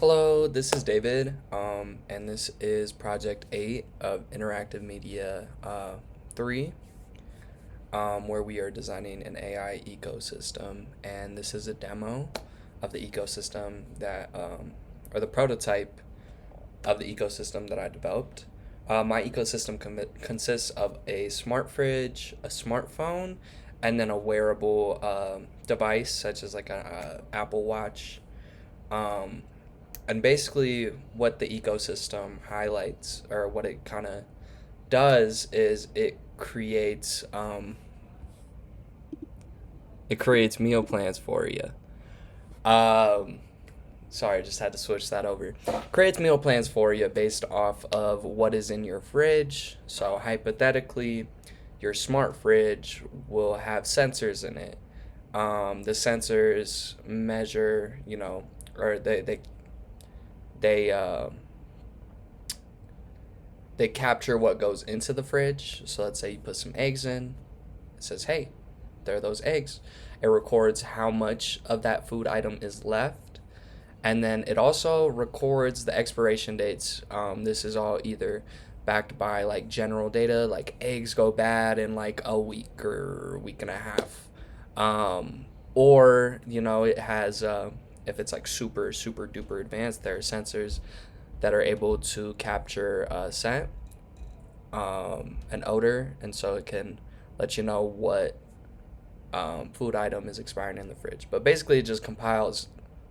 Hello, this is David, and this is Project 8 of Interactive Media 3, where we are designing an AI ecosystem. And this is a demo of the ecosystem or the prototype of the ecosystem that I developed. My ecosystem consists of a smart fridge, a smartphone, and then a wearable device such as like a Apple Watch. Um, and basically, what the ecosystem highlights, or what it kind of does, is it creates meal plans for you. Um, Sorry, I just had to switch that over. Creates meal plans for you based off of what is in your fridge. So hypothetically, your smart fridge will have sensors in it. The sensors measure, or they they capture what goes into the fridge. So let's say you put some eggs in. It says, "Hey, there are those eggs." It records how much of that food item is left, and then it also records the expiration dates. This is all either backed by like general data, like eggs go bad in like a week or week and a half, or it has if it's like super duper advanced, there are sensors that are able to capture scent, and odor, and so it can let you know what food item is expiring in the fridge. But basically, it just compiles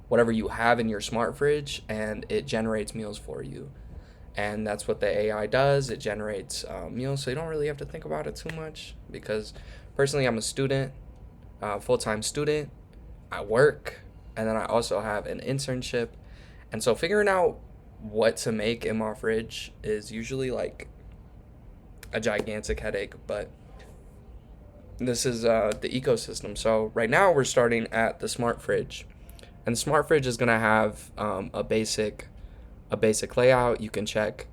whatever you have in your smart fridge and it generates meals for you. And that's what the AI does. It generates meals, so you don't really have to think about it too much. Because personally, I'm a student, full time student. I work, and then I also have an internship. And so figuring out what to make in my fridge is usually like a gigantic headache. But this is the ecosystem. So right now we're starting at the smart fridge, and the smart fridge is gonna have a basic layout. You can check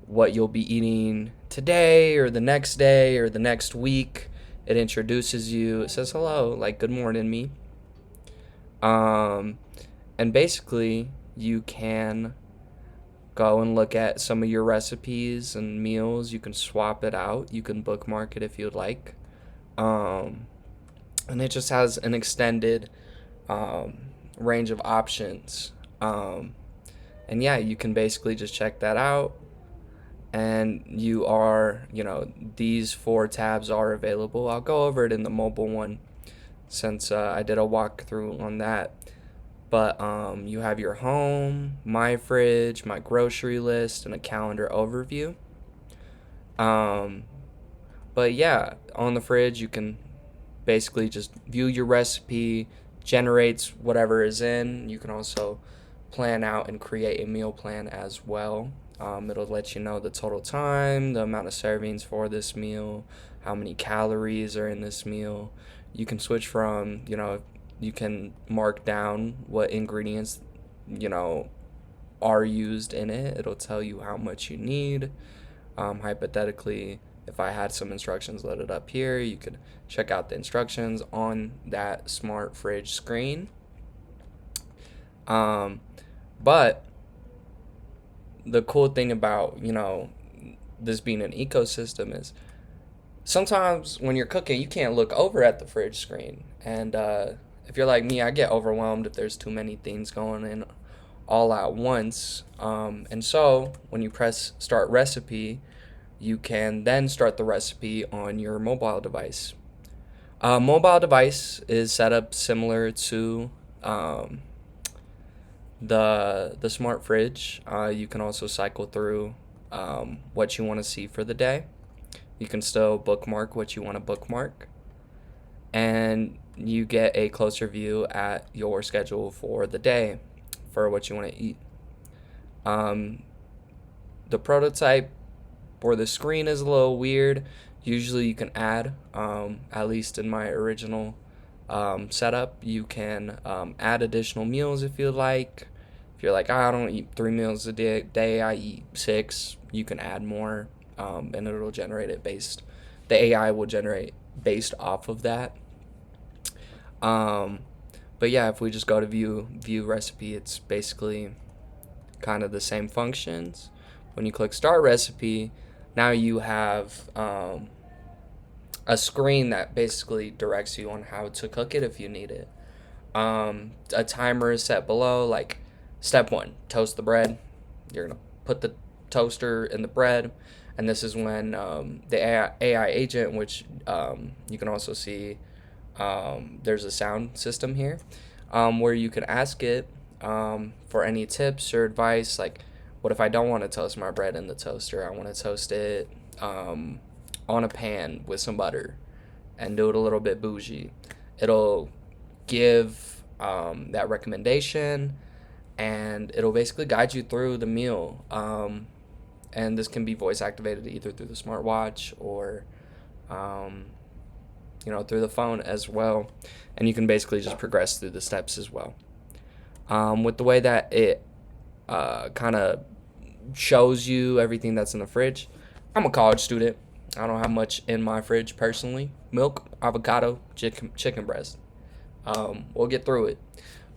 what you'll be eating today or the next day or the next week. It introduces you. It says hello, like good morning, me. Um, and basically, you can go and look at some of your recipes and meals. You can swap it out. You can bookmark it if you'd like. Um, and it just has an extended um, range of options. And yeah, you can basically just check that out. And these four tabs are available. I'll go over it in the mobile one since I did a walkthrough on that. But you have your home, my fridge, my grocery list, and a calendar overview. Um, but yeah, on the fridge, you can basically just view your recipe, generates whatever is in. You can also plan out and create a meal plan as well. It'll let you know the total time, the amount of servings for this meal, how many calories are in this meal. You can switch from, you can mark down what ingredients, you know, are used in it. It'll tell you how much you need. Hypothetically, if I had some instructions loaded up here, you could check out the instructions on that smart fridge screen. Um, but the cool thing about, this being an ecosystem is sometimes when you're cooking, you can't look over at the fridge screen. And if you're like me, I get overwhelmed if there's too many things going in all at once. And so when you press start recipe, you can then start the recipe on your mobile device. Mobile device is set up similar to um, the smart fridge. You can also cycle through what you want to see for the day. You can still bookmark what you want to bookmark, and you get a closer view at your schedule for the day for what you want to eat. Um, the prototype or the screen is a little weird. Usually, you can add, at least in my original setup, you can add additional meals if you like. If you're like, I don't eat 3 meals a day, I eat six, you can add more, and it'll generate it based. The AI will generate based off of that. Um, but yeah, if we just go to view recipe, it's basically kind of the same functions. When you click start recipe, now you have a screen that basically directs you on how to cook it if you need it. A timer is set below, like step one, toast the bread. You're gonna put the toaster in the bread, and this is when the AI agent, which you can also see, there's a sound system here, where you can ask it for any tips or advice. Like, what if I don't want to toast my bread in the toaster? I want to toast it on a pan with some butter and do it a little bit bougie. It'll give that recommendation, and it'll basically guide you through the meal. And this can be voice activated either through the smartwatch or through the phone as well. And you can basically just progress through the steps as well. With the way that it kind of shows you everything that's in the fridge. I'm a college student. I don't have much in my fridge personally. Milk, avocado, chicken breast. We'll get through it.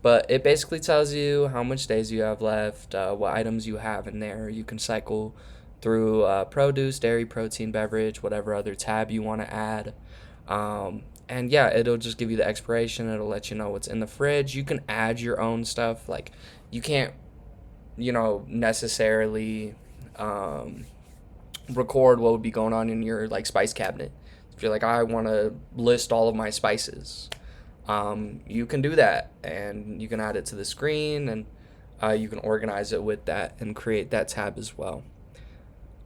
But it basically tells you how much days you have left, what items you have in there. You can cycle through produce, dairy, protein, beverage, whatever other tab you want to add. And yeah, it'll just give you the expiration. It'll let you know what's in the fridge. You can add your own stuff. Like, you can't, necessarily record what would be going on in your like spice cabinet. If you're like, I want to list all of my spices, you can do that, and you can add it to the screen, and you can organize it with that and create that tab as well.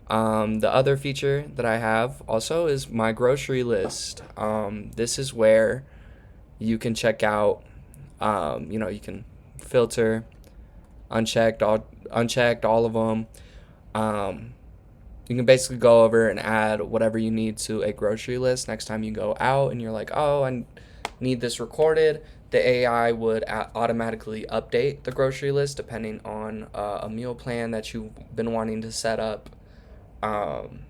The other feature that I have also is my grocery list. This is where you can check out, you can filter unchecked all of them. You can basically go over and add whatever you need to a grocery list. Next time you go out and you're like, oh, I need this recorded, the AI would automatically update the grocery list depending on a meal plan that you've been wanting to set up. And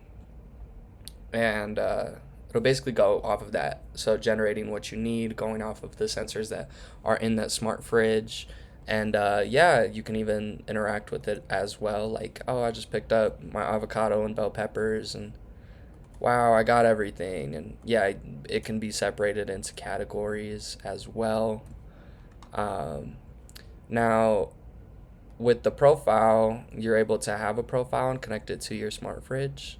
it'll basically go off of that. So generating what you need, going off of the sensors that are in that smart fridge. And yeah, you can even interact with it as well. Like, oh, I just picked up my avocado and bell peppers, and wow, I got everything. And yeah, it can be separated into categories as well. Now, with the profile, you're able to have a profile and connect it to your smart fridge.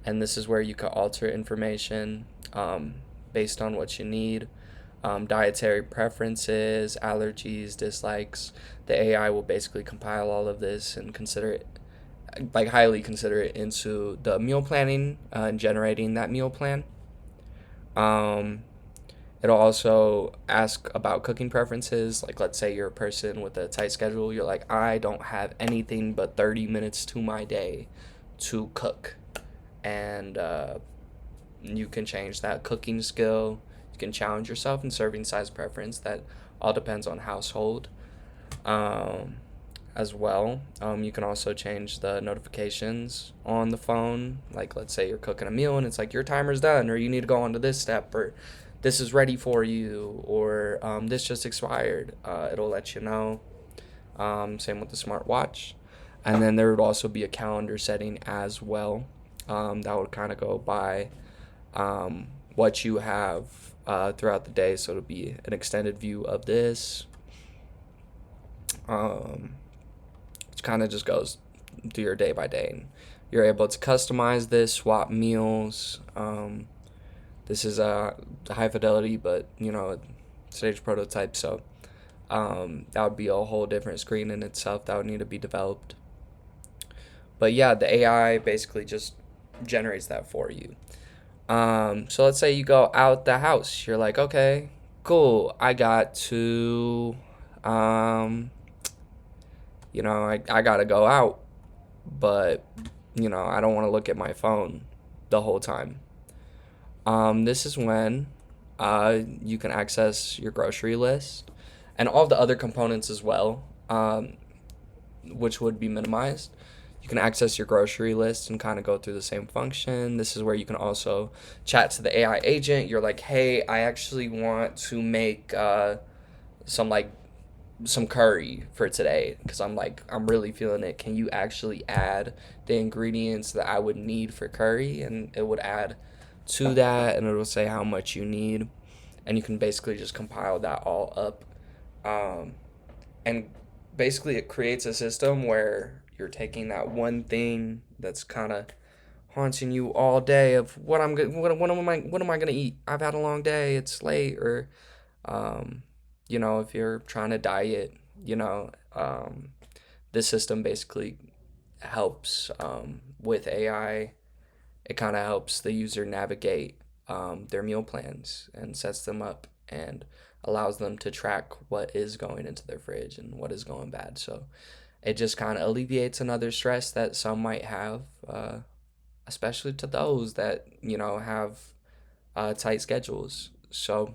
And this is where you can alter information based on what you need. Dietary preferences, allergies, dislikes. The AI will basically compile all of this and consider it, like highly consider it into the meal planning and generating that meal plan. It'll also ask about cooking preferences. Like, let's say you're a person with a tight schedule. You're like, I don't have anything but 30 minutes to my day to cook. And you can change that cooking skill. You can challenge yourself in serving size preference. That all depends on household as well. You can also change the notifications on the phone. Like, let's say you're cooking a meal and it's like, your timer's done, or you need to go on to this step, or this is ready for you, or this just expired. It'll let you know. Same with the smartwatch. And then there would also be a calendar setting as well. That would kind of go by what you have throughout the day. So it'll be an extended view of this. Which kind of just goes through your day by day. You're able to customize this, swap meals. This is a high fidelity, but stage prototype. So that would be a whole different screen in itself that would need to be developed. But yeah, the AI basically just generates that for you. So let's say you go out the house. You're like, okay, cool. I got to, I gotta go out, but I don't want to look at my phone the whole time. This is when you can access your grocery list and all the other components as well, which would be minimized. You can access your grocery list and kind of go through the same function. This is where you can also chat to the AI agent. You're like, hey, I actually want to make some like some curry for today because I'm really feeling it. Can you actually add the ingredients that I would need for curry? And it would add to that, and it will say how much you need, and you can basically just compile that all up. Um, and basically, it creates a system where you're taking that one thing that's kind of haunting you all day of what am I gonna eat? I've had a long day. It's late, or um, if you're trying to diet, this system basically helps with AI. It kind of helps the user navigate their meal plans and sets them up and allows them to track what is going into their fridge and what is going bad. So it just kind of alleviates another stress that some might have, especially to those that have tight schedules. So